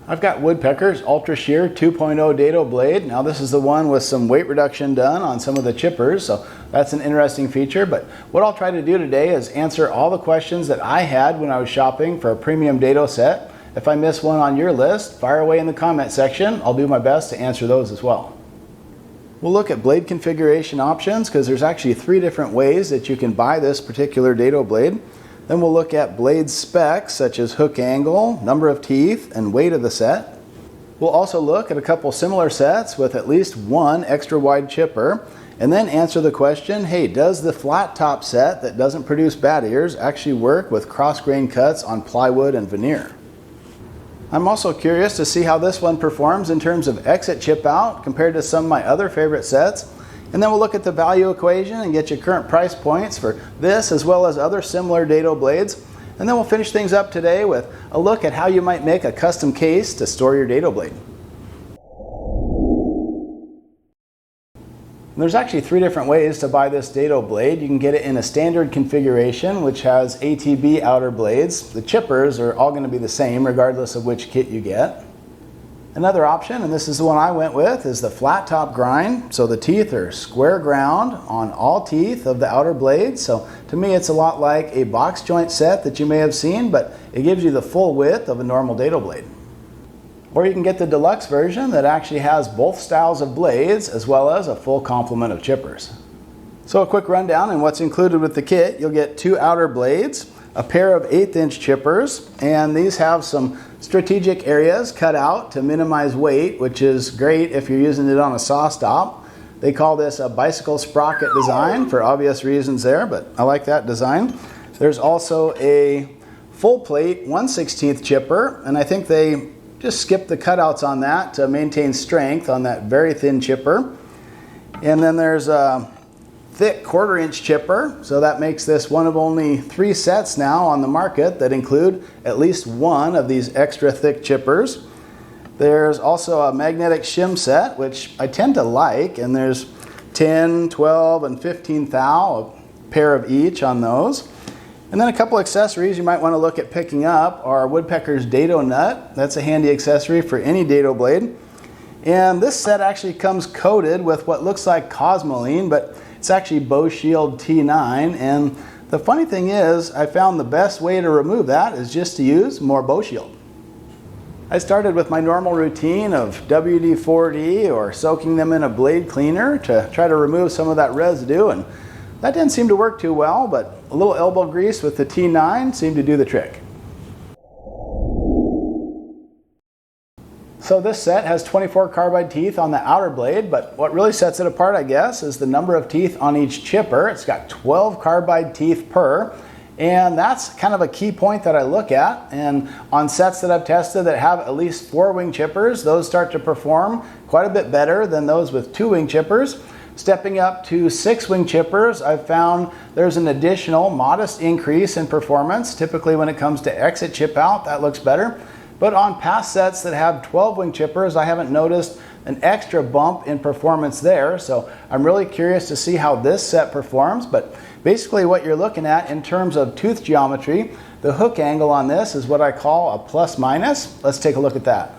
I've got Woodpeckers Ultra-Shear 2.0 dado blade. Now this is the one with some weight reduction done on some of the chippers, so that's an interesting feature. But what I'll try to do today is answer all the questions that I had when I was shopping for a premium dado set. If I miss one on your list, fire away in the comment section. I'll do my best to answer those as well. We'll look at blade configuration options because there's actually 3 different ways that you can buy this particular dado blade. Then we'll look at blade specs such as hook angle, number of teeth, and weight of the set. We'll also look at a couple similar sets with at least one extra wide chipper, and then answer the question, hey, does the flat top set that doesn't produce bat ears actually work with cross grain cuts on plywood and veneer? I'm also curious to see how this one performs in terms of exit chip out compared to some of my other favorite sets. And then we'll look at the value equation and get you current price points for this as well as other similar dado blades. And then we'll finish things up today with a look at how you might make a custom case to store your dado blade. And there's actually 3 different ways to buy this dado blade. You can get it in a standard configuration, which has ATB outer blades. The chippers are all going to be the same regardless of which kit you get. Another option, and this is the one I went with, is the flat top grind. So the teeth are square ground on all teeth of the outer blade. So to me it's a lot like a box joint set that you may have seen, but it gives you the full width of a normal dado blade. Or you can get the deluxe version that actually has both styles of blades as well as a full complement of chippers. So a quick rundown on what's included with the kit. You'll get 2 outer blades, a pair of 1/8" chippers, and these have some strategic areas cut out to minimize weight, which is great if you're using it on a saw stop. They call this a bicycle sprocket design for obvious reasons there, but I like that design. There's also a full plate 1/16 chipper, and I think they just skipped the cutouts on that to maintain strength on that very thin chipper. And then there's a thick 1/4" chipper, so that makes this one of only 3 sets now on the market that include at least one of these extra thick chippers. There's also a magnetic shim set, which I tend to like, and there's 10, 12, and 15 thou, a pair of each on those. And then a couple accessories you might want to look at picking up are Woodpecker's dado nut. That's a handy accessory for any dado blade. And this set actually comes coated with what looks like Cosmoline, but it's actually Bow Shield T9, and the funny thing is I found the best way to remove that is just to use more Bow Shield. I started with my normal routine of WD-40 or soaking them in a blade cleaner to try to remove some of that residue, and that didn't seem to work too well, but a little elbow grease with the T9 seemed to do the trick. So this set has 24 carbide teeth on the outer blade, but what really sets it apart, I guess, is the number of teeth on each chipper. It's got 12 carbide teeth per, and that's kind of a key point that I look at. And on sets that I've tested that have at least 4 wing chippers, those start to perform quite a bit better than those with 2 wing chippers. Stepping up to 6 wing chippers, I've found there's an additional modest increase in performance. Typically when it comes to exit chip out, that looks better. But on past sets that have 12 wing chippers, I haven't noticed an extra bump in performance there. So I'm really curious to see how this set performs. But basically what you're looking at in terms of tooth geometry, the hook angle on this is what I call a plus minus. Let's take a look at that.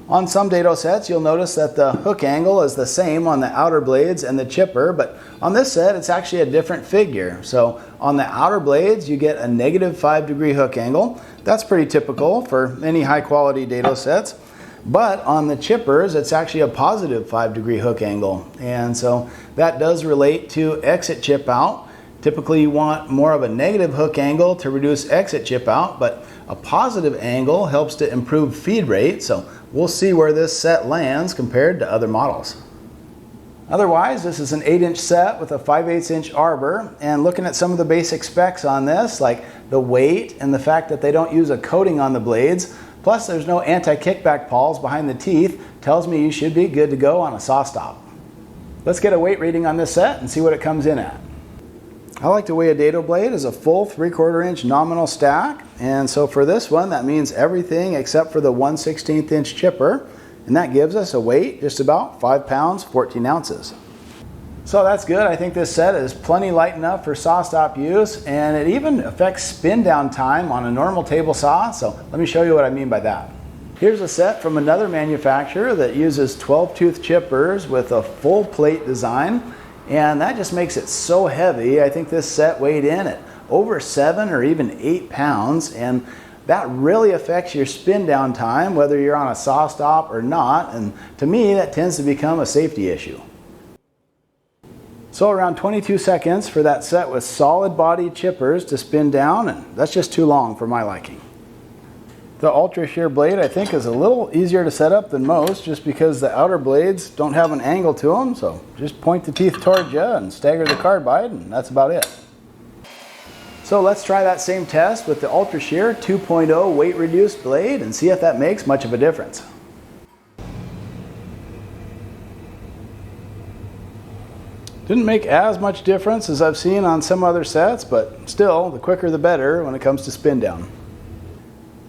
On some dado sets, you'll notice that the hook angle is the same on the outer blades and the chipper, but on this set, it's actually a different figure. So on the outer blades, you get a -5° hook angle. That's pretty typical for any high quality dado sets. But on the chippers, it's actually a +5° hook angle. And so that does relate to exit chip out. Typically you want more of a negative hook angle to reduce exit chip out, but a positive angle helps to improve feed rate. So we'll see where this set lands compared to other models. Otherwise, this is an 8" set with a 5/8" arbor, and looking at some of the basic specs on this, like the weight and the fact that they don't use a coating on the blades, plus there's no anti-kickback pawls behind the teeth, tells me you should be good to go on a saw stop. Let's get a weight reading on this set and see what it comes in at. I like to weigh a dado blade as a full 3/4" nominal stack, and so for this one that means everything except for the 1/16" chipper, and that gives us a weight just about 5 pounds 14 ounces. So that's good. I think this set is plenty light enough for saw stop use, and it even affects spin down time on a normal table saw, so let me show you what I mean by that. Here's a set from another manufacturer that uses 12-tooth chippers with a full plate design, and that just makes it so heavy. I think this set weighed in at over 7 or even 8 pounds, and that really affects your spin down time whether you're on a saw stop or not, and to me that tends to become a safety issue. So around 22 seconds for that set with solid body chippers to spin down, and that's just too long for my liking. The Ultra-Shear blade I think is a little easier to set up than most just because the outer blades don't have an angle to them, so just point the teeth towards you and stagger the carbide, and that's about it. So let's try that same test with the Ultra-Shear 2.0 weight reduced blade and see if that makes much of a difference. Didn't make as much difference as I've seen on some other sets, but still, the quicker the better when it comes to spin down.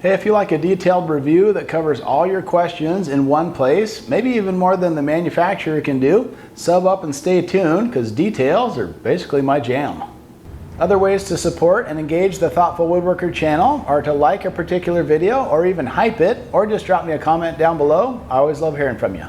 Hey, if you like a detailed review that covers all your questions in one place, maybe even more than the manufacturer can do, sub up and stay tuned because details are basically my jam. Other ways to support and engage the Thoughtful Woodworker channel are to like a particular video or even hype it, or just drop me a comment down below. I always love hearing from you.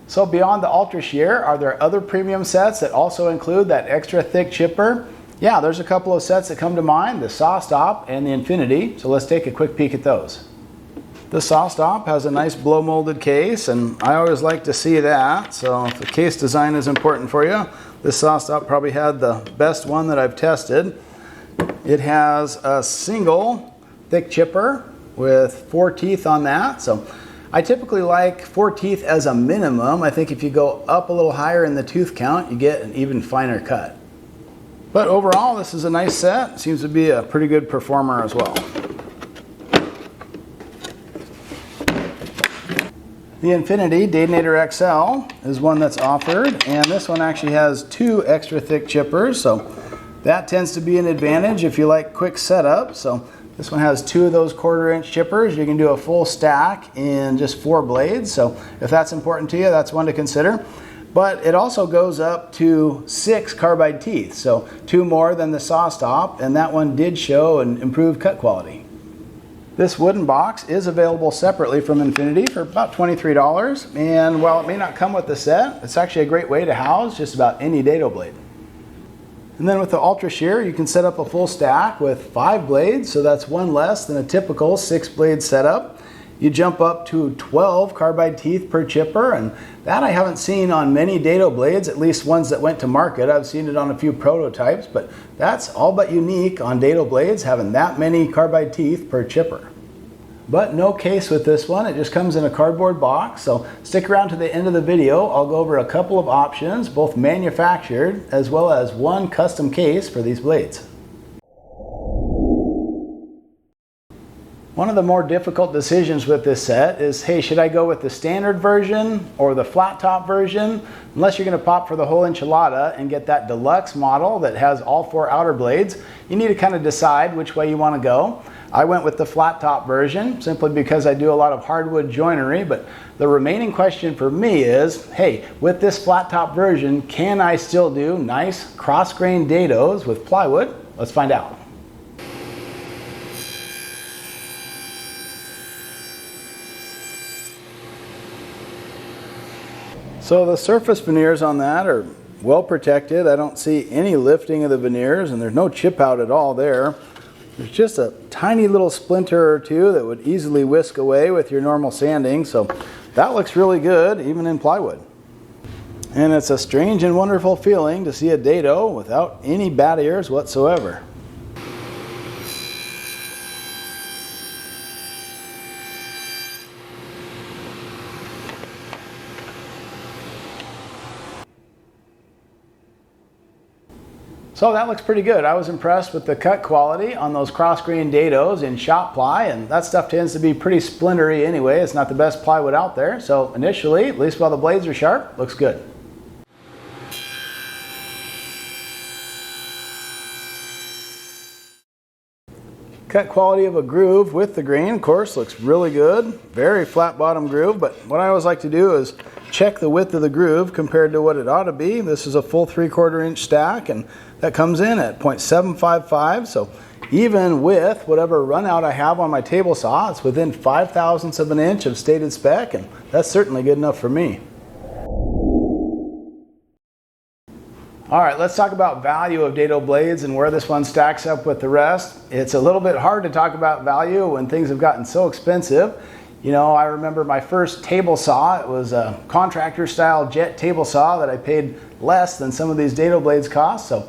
So beyond the Ultra-Shear, are there other premium sets that also include that extra thick chipper? Yeah, there's a couple of sets that come to mind, the Saw Stop and the Infinity, so let's take a quick peek at those. The Saw Stop has a nice blow molded case, and I always like to see that, so if the case design is important for you, this Saw Stop probably had the best one that I've tested. It has a single thick chipper with 4 teeth on that, so I typically like 4 teeth as a minimum. I think if you go up a little higher in the tooth count, you get an even finer cut. But overall, this is a nice set. Seems to be a pretty good performer as well. The Infinity Daynator XL is one that's offered, and this one actually has 2 extra thick chippers, so that tends to be an advantage if you like quick setup. So this one has 2 of those 1/4 inch chippers. You can do a full stack in just 4 blades, so if that's important to you, that's one to consider. But it also goes up to 6 carbide teeth, so 2 more than the Saw Stop, and that one did show an improved cut quality. This wooden box is available separately from Infinity for about $23, and while it may not come with the set, it's actually a great way to house just about any dado blade. And then with the Ultra-Shear, you can set up a full stack with 5 blades, so that's 1 less than a typical 6 blade setup. You jump up to 12 carbide teeth per chipper, and that I haven't seen on many dado blades, at least ones that went to market. I've seen it on a few prototypes, but that's all but unique on dado blades, having that many carbide teeth per chipper. But no case with this one, it just comes in a cardboard box, so stick around to the end of the video. I'll go over a couple of options, both manufactured as well as one custom case for these blades. One of the more difficult decisions with this set is, hey, should I go with the standard version or the flat top version? Unless you're going to pop for the whole enchilada and get that deluxe model that has all 4 outer blades, you need to kind of decide which way you want to go. I went with the flat top version simply because I do a lot of hardwood joinery, but the remaining question for me is, hey, with this flat top version, can I still do nice cross-grain dados with plywood? Let's find out. So the surface veneers on that are well protected. I don't see any lifting of the veneers, and there's no chip out at all there. There's just a tiny little splinter or 2 that would easily whisk away with your normal sanding, so that looks really good even in plywood. And it's a strange and wonderful feeling to see a dado without any barriers whatsoever. So that looks pretty good. I was impressed with the cut quality on those cross-grain dados in shop ply, and that stuff tends to be pretty splintery anyway. It's not the best plywood out there, so initially, at least while the blades are sharp, looks good. Cut quality of a groove with the grain, of course, looks really good. Very flat bottom groove, but what I always like to do is check the width of the groove compared to what it ought to be. This is a full 3/4 inch stack, and that comes in at 0.755, so even with whatever run out I have on my table saw, it's within 5/1000ths of an inch of stated spec, and that's certainly good enough for me. All right, let's talk about value of dado blades and where this one stacks up with the rest. It's a little bit hard to talk about value when things have gotten so expensive. You know, I remember my first table saw. It was a contractor style jet table saw that I paid less than some of these dado blades cost. So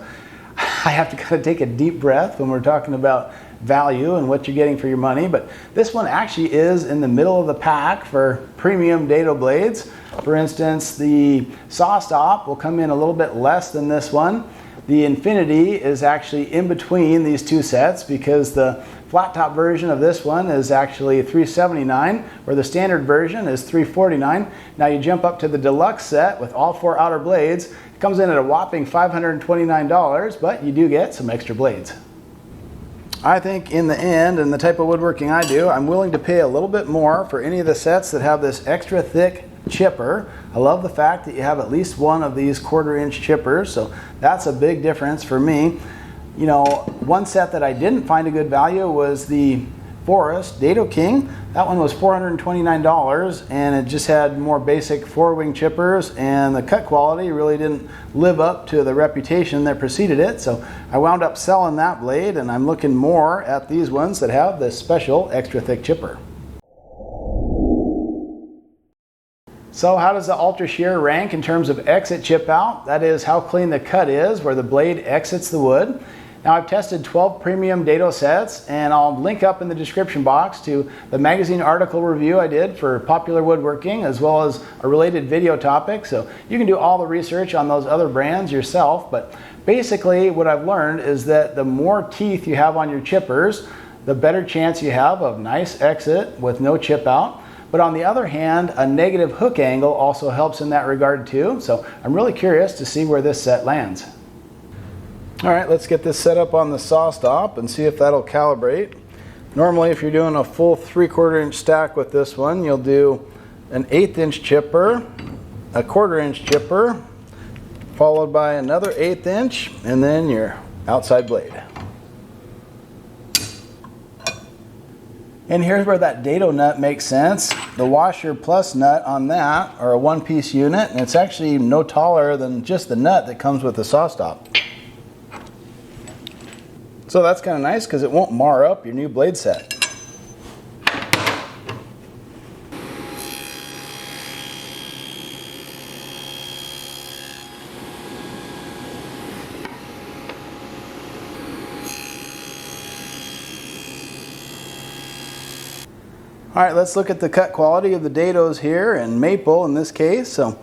I have to kind of take a deep breath when we're talking about value and what you're getting for your money. But this one actually is in the middle of the pack for premium dado blades. For instance, the saw stop will come in a little bit less than this one. The Infinity is actually in between these two sets because the flat top version of this one is actually $379, where the standard version is $349. Now you jump up to the deluxe set with all 4 outer blades. It comes in at a whopping $529, but you do get some extra blades. I think in the end, and the type of woodworking I do, I'm willing to pay a little bit more for any of the sets that have this extra thick chipper. I love the fact that you have at least one of these 1/4 inch chippers, so that's a big difference for me. You know, one set that I didn't find a good value was the Forest Dado King. That one was $429, and it just had more basic 4-wing chippers, and the cut quality really didn't live up to the reputation that preceded it, so I wound up selling that blade, and I'm looking more at these ones that have this special extra thick chipper. So how does the Ultra-Shear rank in terms of exit chip out? That is how clean the cut is where the blade exits the wood. Now I've tested 12 premium dado sets, and I'll link up in the description box to the magazine article review I did for Popular Woodworking, as well as a related video topic. So you can do all the research on those other brands yourself. But basically what I've learned is that the more teeth you have on your chippers, the better chance you have of nice exit with no chip out. But on the other hand, a negative hook angle also helps in that regard too. So I'm really curious to see where this set lands. All right, let's get this set up on the saw stop and see if that'll calibrate. Normally, if you're doing a full 3/4 inch stack with this one, you'll do an 1/8 inch chipper, a 1/4 inch chipper, followed by another 1/8 inch, and then your outside blade. And here's where that dado nut makes sense. The washer plus nut on that are a 1-piece unit, and it's actually no taller than just the nut that comes with the saw stop. So that's kind of nice because it won't mar up your new blade set. All right, let's look at the cut quality of the dados here, and maple in this case. So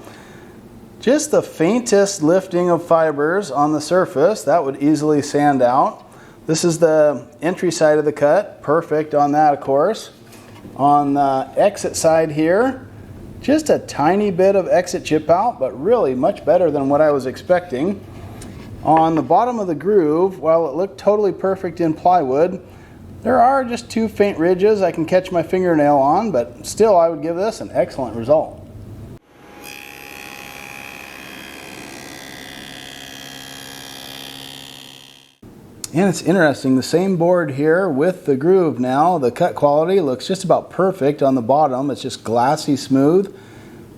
just the faintest lifting of fibers on the surface, that would easily sand out. This is the entry side of the cut, perfect on that of course. On the exit side here, just a tiny bit of exit chip out, but really much better than what I was expecting. On the bottom of the groove, while it looked totally perfect in plywood, there are just 2 faint ridges I can catch my fingernail on, but still I would give this an excellent result. And it's interesting, the same board here with the groove now, the cut quality looks just about perfect on the bottom. It's just glassy smooth.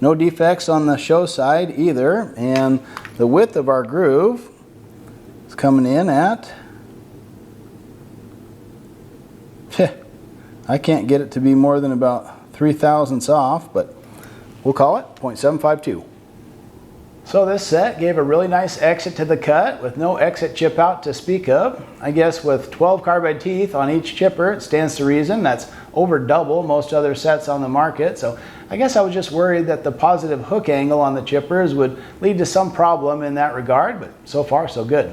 No defects on the show side either. And the width of our groove is coming in at, I can't get it to be more than about 3/1000ths off, but we'll call it 0.752. So this set gave a really nice exit to the cut with no exit chip out to speak of. I guess with 12 carbide teeth on each chipper, it stands to reason. That's over double most other sets on the market. So I guess I was just worried that the positive hook angle on the chippers would lead to some problem in that regard, but so far so good.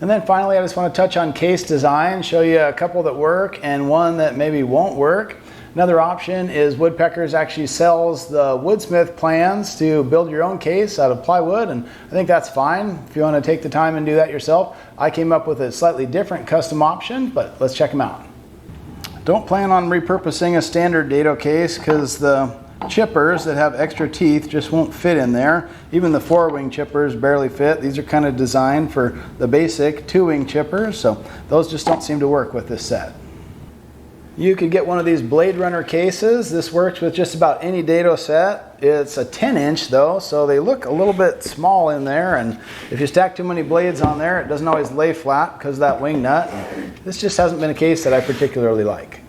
And then finally, I just want to touch on case design, show you a couple that work and one that maybe won't work. Another option is Woodpeckers actually sells the woodsmith plans to build your own case out of plywood, and I think that's fine if you want to take the time and do that yourself. I came up with a slightly different custom option, but let's check them out. Don't plan on repurposing a standard dado case because the chippers that have extra teeth just won't fit in there. Even the 4-wing chippers barely fit. These are kind of designed for the basic 2-wing chippers, so those just don't seem to work with this set. You could get one of these Blade Runner cases. This works with just about any dado set. It's a 10-inch though, so they look a little bit small in there, and if you stack too many blades on there, it doesn't always lay flat because of that wing nut. This just hasn't been a case that I particularly like.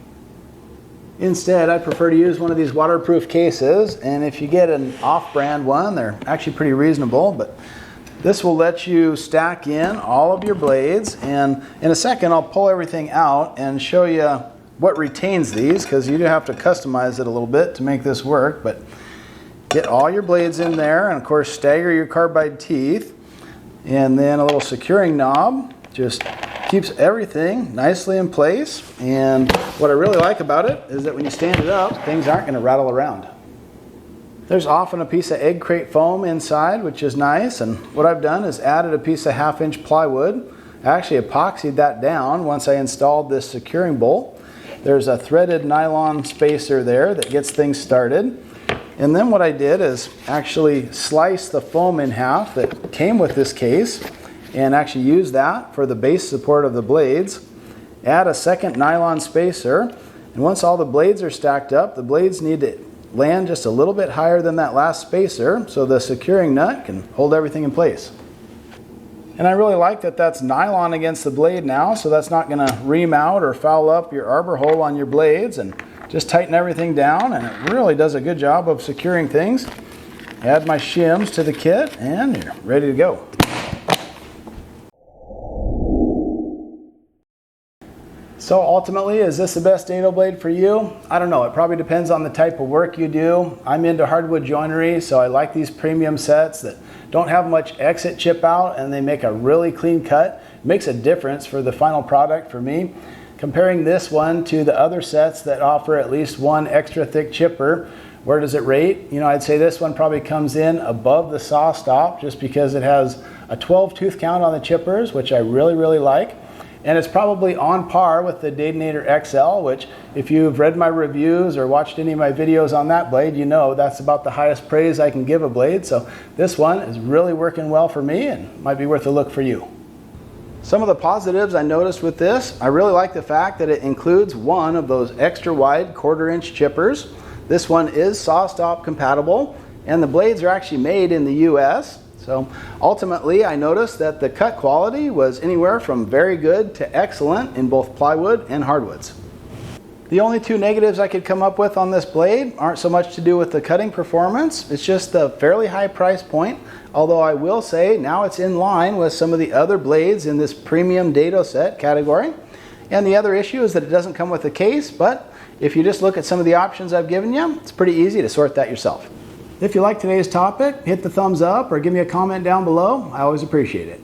Instead, I prefer to use one of these waterproof cases, and if you get an off-brand one, they're actually pretty reasonable, but this will let you stack in all of your blades, and in a second I'll pull everything out and show you what retains these, because you do have to customize it a little bit to make this work. But get all your blades in there, and of course stagger your carbide teeth, and then a little securing knob just keeps everything nicely in place. And what I really like about it is that when you stand it up, things aren't going to rattle around. There's often a piece of egg crate foam inside, which is nice, and what I've done is added a piece of 1/2-inch plywood. I actually epoxied that down once I installed this securing bolt. There's a threaded nylon spacer there that gets things started. And then what I did is actually slice the foam in half that came with this case and actually use that for the base support of the blades. Add a second nylon spacer, and once all the blades are stacked up, the blades need to land just a little bit higher than that last spacer so the securing nut can hold everything in place. And I really like that that's nylon against the blade now, so that's not going to ream out or foul up your arbor hole on your blades. And just tighten everything down, and it really does a good job of securing things. Add my shims to the kit, and you're ready to go. So ultimately, is this the best dado blade for you? I don't know. It probably depends on the type of work you do. I'm into hardwood joinery, so I like these premium sets that don't have much exit chip out, and they make a really clean cut. It makes a difference for the final product for me. Comparing this one to the other sets that offer at least one extra thick chipper, where does it rate? You know, I'd say this one probably comes in above the saw stop just because it has a 12 tooth count on the chippers, which I really like. And it's probably on par with the Datonator XL, which if you've read my reviews or watched any of my videos on that blade, you know that's about the highest praise I can give a blade. So this one is really working well for me and might be worth a look for you. Some of the positives I noticed with this, I really like the fact that it includes one of those extra wide 1/4 inch chippers. This one is saw stop compatible, and the blades are actually made in the US. So ultimately, I noticed that the cut quality was anywhere from very good to excellent in both plywood and hardwoods. The only two negatives I could come up with on this blade aren't so much to do with the cutting performance, it's just the fairly high price point, although I will say now it's in line with some of the other blades in this premium dado set category. And the other issue is that it doesn't come with a case, but if you just look at some of the options I've given you, it's pretty easy to sort that yourself. If you like today's topic, hit the thumbs up or give me a comment down below. I always appreciate it.